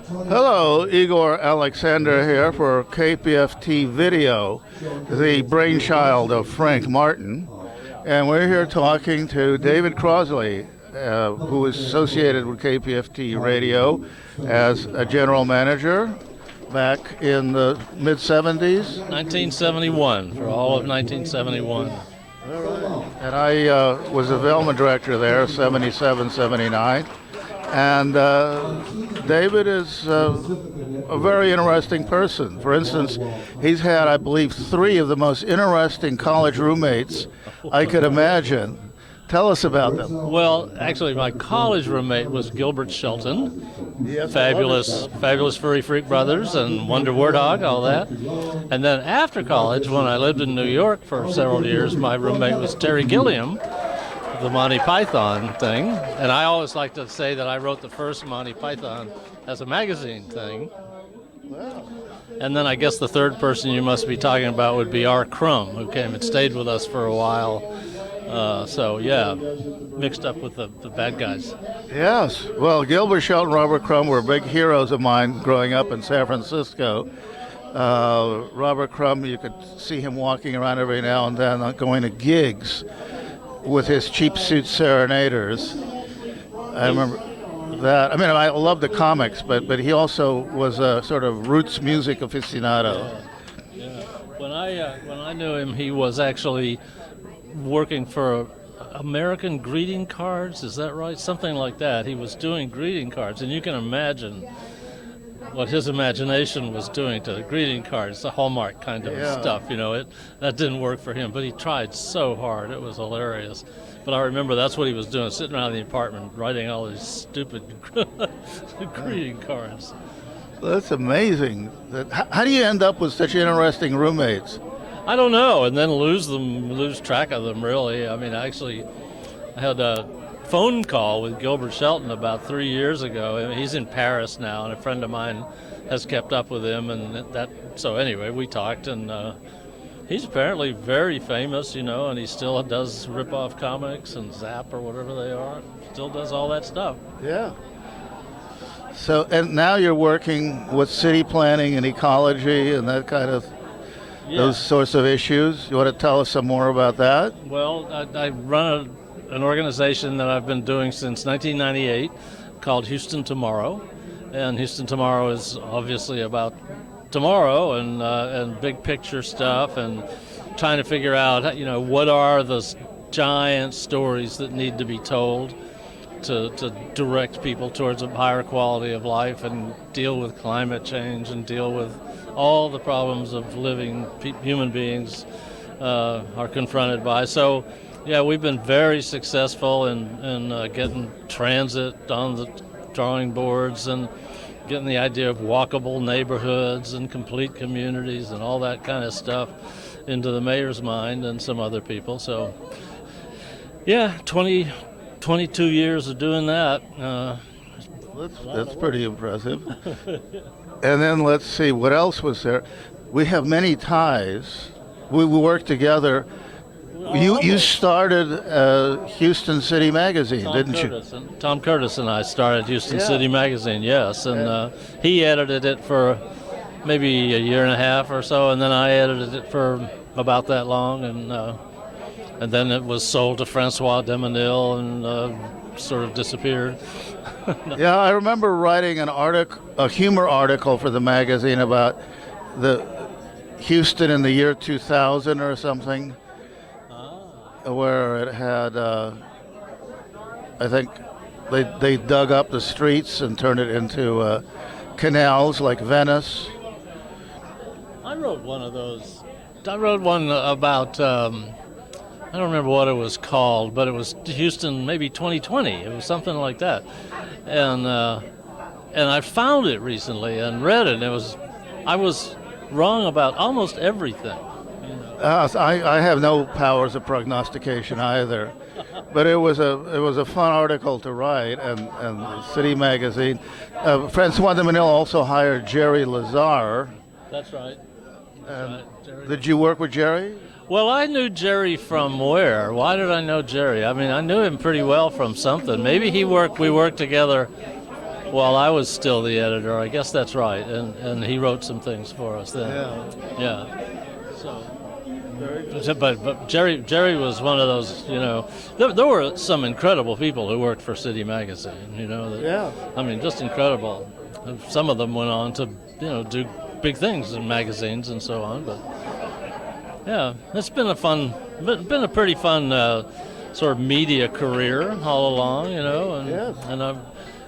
Hello, Igor Alexander here for KPFT Video, the brainchild of Frank Martin. And we're here talking to David Crossley, who is associated with KPFT Radio as a general manager back in the mid-70s. 1971, for all of 1971. All right. And I was a development director there, 77, 79. And David is a very interesting person. For instance, he's had, I believe, 3 of the most interesting college roommates I could imagine. Tell us about them. Well, actually, my college roommate was Gilbert Shelton. Yes, fabulous Furry Freak Brothers and Wonder Warthog, all that. And then after college, when I lived in New York for several years, my roommate was Terry Gilliam, the Monty Python thing. And I always like to say that I wrote the first Monty Python as a magazine thing. Wow. And then I guess the third person you must be talking about would be R. Crumb, who came and stayed with us for a while. So, yeah, mixed up with the bad guys. Yes. Well, Gilbert Shelton, Robert Crumb were big heroes of mine growing up in San Francisco. Robert Crumb, you could see him walking around every now and then going to gigs with his cheap suit serenaders. I remember that. I mean, I love the comics, but he also was a sort of roots music aficionado. Yeah. When I knew him, he was actually working for American greeting cards, is that right? Something like that. He was doing greeting cards, and you can imagine what his imagination was doing to the greeting cards, the Hallmark kind of stuff, that didn't work for him, but he tried so hard. It was hilarious. But I remember that's what he was doing, sitting around the apartment writing all these stupid greeting cards. That's amazing. How do you end up with such interesting roommates? I don't know, and then lose track of them, really. I mean, I had a phone call with Gilbert Shelton about 3 years ago. I mean, he's in Paris now, and a friend of mine has kept up with him, and so anyway, we talked, and he's apparently very famous, and he still does rip-off comics and Zap or whatever they are. Still does all that stuff. Yeah. So, and now you're working with city planning and ecology and that kind of those sorts of issues. You want to tell us some more about that? Well, I run an organization that I've been doing since 1998 called Houston Tomorrow. And Houston Tomorrow is obviously about tomorrow and big picture stuff and trying to figure out, what are the giant stories that need to be told to direct people towards a higher quality of life and deal with climate change and deal with all the problems of living human beings are confronted by. So, yeah, we've been very successful in getting transit on the drawing boards and getting the idea of walkable neighborhoods and complete communities and all that kind of stuff into the mayor's mind and some other people. So, yeah, 22 years of doing that. That's pretty impressive. And then let's see, what else was there? We have many ties. We worked together. You started Houston City Magazine, didn't you? Tom Curtis and I started Houston City Magazine, yes. And he edited it for maybe a year and a half or so, and then I edited it for about that long. And then it was sold to Francois Demenil and sort of disappeared. Yeah, I remember writing a humor article for the magazine about the Houston in the year 2000 or something, where it had, I think they dug up the streets and turned it into canals like Venice. I wrote one of those. I wrote one about, I don't remember what it was called, but it was Houston maybe 2020. It was something like that. And I found it recently and read it. I was wrong about almost everything. I have no powers of prognostication either, but it was a fun article to write, and the City Magazine. Francois Demenil also hired Jerry Lazar. That's right. Did you work with Jerry? Well, I knew Jerry from where? Why did I know Jerry? I mean, I knew him pretty well from something. Maybe we worked together while I was still the editor. I guess that's right. And he wrote some things for us then. Yeah. But Jerry was one of those, there were some incredible people who worked for City Magazine, I mean, just incredible. Some of them went on to, do big things in magazines and so on, but yeah, it's been a pretty fun sort of media career all along, and I'm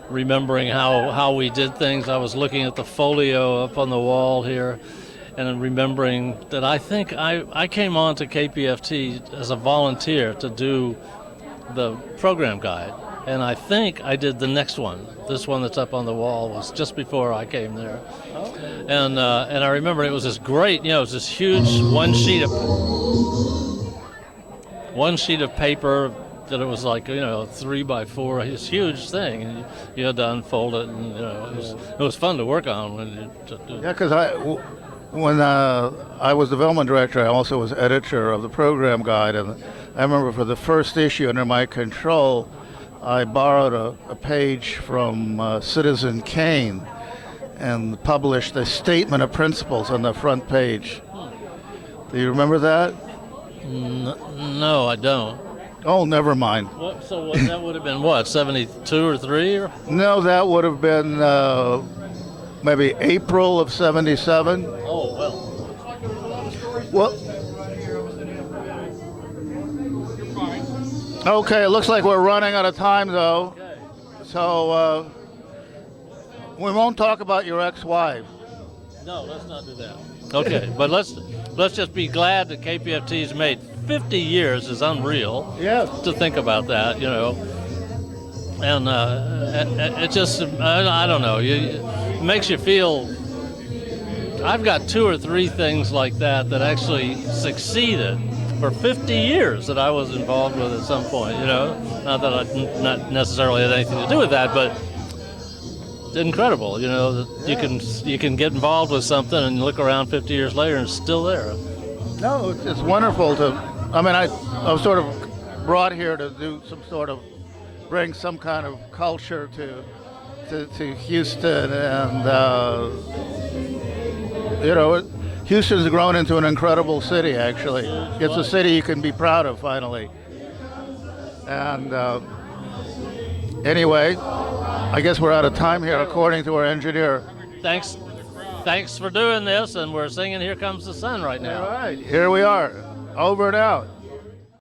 remembering how we did things. I was looking at the folio up on the wall here, and remembering that I think I came on to KPFT as a volunteer to do the program guide, and I think I did the next one. This one that's up on the wall was just before I came there. Okay. And I remember it was this great, it was this huge one sheet of paper that it was like 3 by 4, this huge thing, and you had to unfold it, and it was fun to work on when because when I was development director, I also was editor of the program guide, and I remember for the first issue under my control, I borrowed a page from Citizen Kane and published a statement of principles on the front page. Do you remember that? No, I don't. Oh, never mind. So that would have been what, 72 or 3? Or? No, that would have been maybe April of 77. Oh, well. Okay, it looks like we're running out of time, though. Okay. So we won't talk about your ex-wife. No, let's not do that. Okay, but let's just be glad that KPFT's made 50 years is unreal. Yeah. To think about that, and it just I don't know. It makes you feel. I've got 2 or 3 things like that actually succeeded for 50 years that I was involved with at some point, Not that I not necessarily had anything to do with that, but it's incredible, that you can get involved with something and look around 50 years later and it's still there. No, it's wonderful to. I mean, I was sort of brought here to do bring some kind of culture to Houston, and Houston's grown into an incredible city, actually. It's a city you can be proud of, finally. And anyway, I guess we're out of time here, according to our engineer. Thanks for doing this, and we're singing Here Comes the Sun right now. All right, here we are. Over and out.